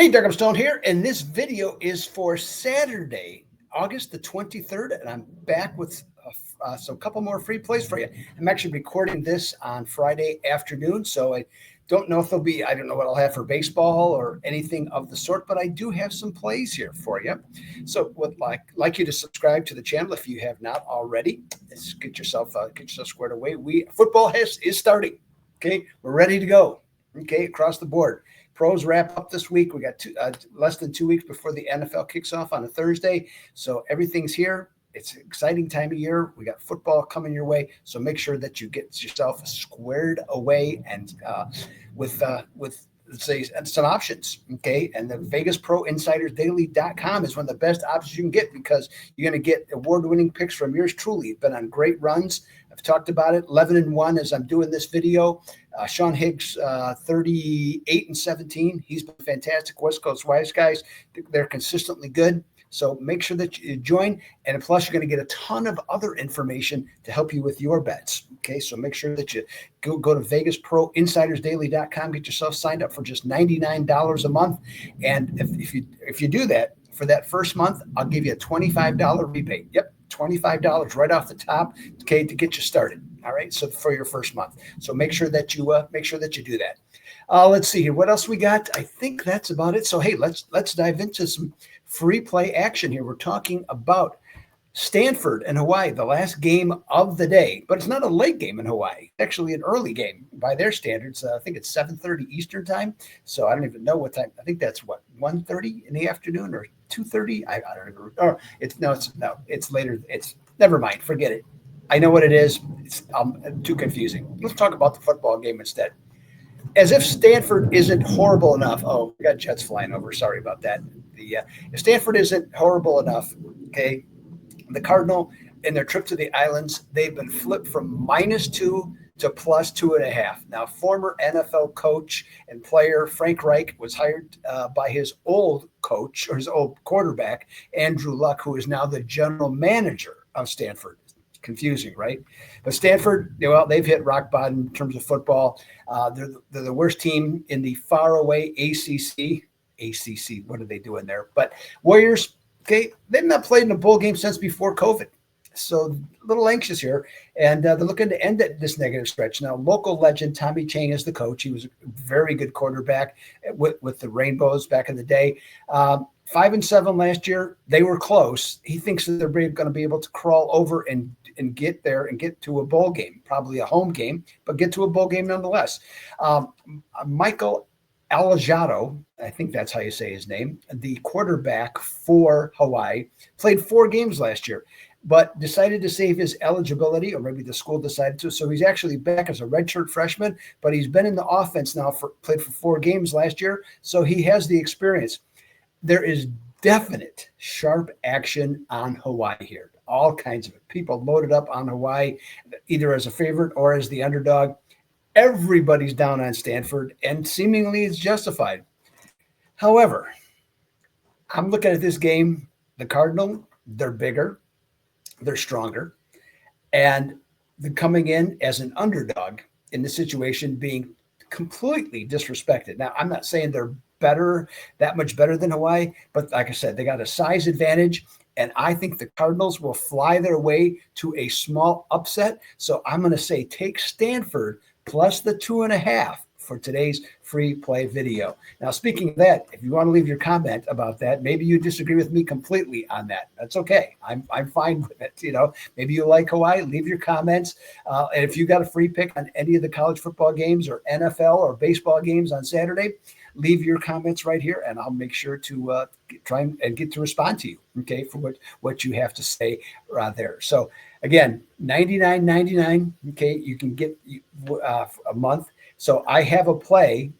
Hey, Doug Upstone here, and this video is for Saturday, August the 23rd, and I'm back with some couple more free plays for you. I'm actually recording this on Friday afternoon, so I don't know if I don't know what I'll have for baseball or anything of the sort, but I do have some plays here for you. So would like you to subscribe to the channel if you have not already. Let's get yourself squared away. Football is starting. Okay, we're ready to go. Okay, across the board. Pros wrap up this week. We got less than 2 weeks before the NFL kicks off on a Thursday. So everything's here. It's an exciting time of year. We got football coming your way. So make sure that you get yourself squared away and with let's say some options. Okay. And the VegasProInsidersDaily.com is one of the best options you can get because you're going to get award-winning picks from yours truly. Been on great runs. I've talked about it. 11-1 as I'm doing this video. Sean Higgs, 38-17. He's been fantastic. West Coast Wise guys, they're consistently good. So make sure that you join. And plus, you're going to get a ton of other information to help you with your bets. Okay, so make sure that you go to VegasProInsidersDaily.com, get yourself signed up for just $99 a month. And if you do that for that first month, I'll give you a $25 rebate. Yep. $25 right off the top, okay, to get you started. All right, so for your first month. So make sure that you do that. Let's see here. What else we got? I think that's about it. So hey, let's dive into some free play action here. We're talking about Stanford and Hawaii, the last game of the day, but it's not a late game in Hawaii. It's actually an early game by their standards. I think it's 7:30 Eastern time. So I don't even know what time. I think that's what 1:30 in the afternoon or 2:30. I don't know. Or it's later. It's never mind. Forget it. I know what it is. It's too confusing. Let's talk about the football game instead. As if Stanford isn't horrible enough. Oh, we got jets flying over. Sorry about that. If Stanford isn't horrible enough, okay. The Cardinal, in their trip to the islands, they've been flipped from -2 to +2.5. Now, former NFL coach and player Frank Reich was hired by his old coach or his old quarterback, Andrew Luck, who is now the general manager of Stanford. Confusing, right? But Stanford, well, they've hit rock bottom in terms of football. They're the worst team in the faraway ACC. ACC, what are they doing there? But Warriors, okay, they've not played in a bowl game since before COVID. So a little anxious here. And they're looking to end this negative stretch. Now, local legend Tommy Chang is the coach. He was a very good quarterback with the Rainbows back in the day. 5-7 last year. They were close. He thinks that they're going to be able to crawl over and get there and get to a bowl game, probably a home game, but get to a bowl game nonetheless. Michael Alejado, I think that's how you say his name, the quarterback for Hawaii, played 4 games last year, but decided to save his eligibility, or maybe the school decided to. So he's actually back as a redshirt freshman, but he's been in the offense now played for 4 games last year. So he has the experience. There is definite sharp action on Hawaii here. All kinds of people loaded up on Hawaii, either as a favorite or as the underdog. Everybody's down on Stanford, and seemingly it's justified. However, I'm looking at this game. The Cardinal, they're bigger, they're stronger, and they're coming in as an underdog in the situation, being completely disrespected. Now, I'm not saying they're that much better than Hawaii, but like I said, they got a size advantage. And I think the Cardinals will fly their way to a small upset. So I'm going to say take Stanford plus the 2.5 for today's free play video. Now, speaking of that, if you want to leave your comment about that, maybe you disagree with me completely on that. That's okay. I'm fine with it. Maybe you like Hawaii, leave your comments. And if you got a free pick on any of the college football games or NFL or baseball games on Saturday, leave your comments right here, and I'll make sure to try and get to respond to you, okay, for what you have to say there. So again, $99.99, okay, you can get a month. So I have a play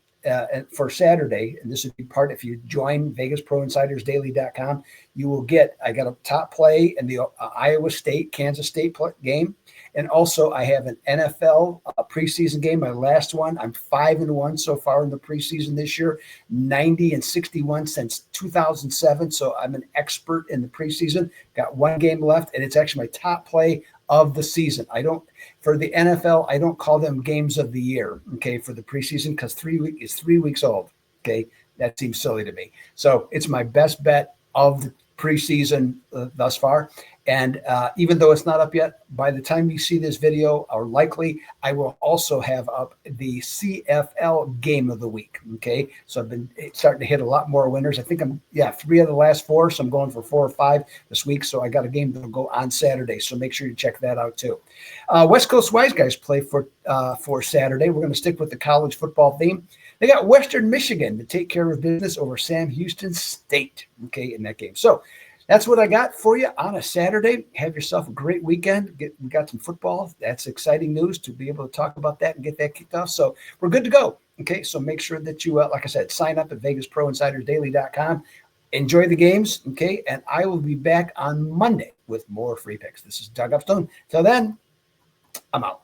for Saturday, and this would be part, if you join VegasProInsidersDaily.com, you will get, I got a top play in the Iowa State, Kansas State game. And also I have an NFL preseason game, my last one. I'm 5-1 so far in the preseason this year, 90-61 since 2007. So I'm an expert in the preseason. Got 1 game left, and it's actually my top play of the season. For the NFL, I don't call them games of the year, okay, for the preseason, because 3 weeks old. Okay. That seems silly to me. So it's my best bet of the preseason thus far. And even though it's not up yet, by the time you see this video, or likely, I will also have up the CFL game of the week. Okay. So I've been starting to hit a lot more winners. I think I'm, 3 of the last 4. So I'm going for 4 or 5 this week. So I got a game that'll go on Saturday. So make sure you check that out too. West Coast Wise Guys play for Saturday. We're going to stick with the college football theme. They got Western Michigan to take care of business over Sam Houston State, okay, in that game. So that's what I got for you on a Saturday. Have yourself a great weekend. We got some football. That's exciting news to be able to talk about that and get that kicked off. So we're good to go. Okay, so make sure that you, like I said, sign up at VegasProInsidersDaily.com. Enjoy the games, okay, and I will be back on Monday with more free picks. This is Doug Upstone. Till then, I'm out.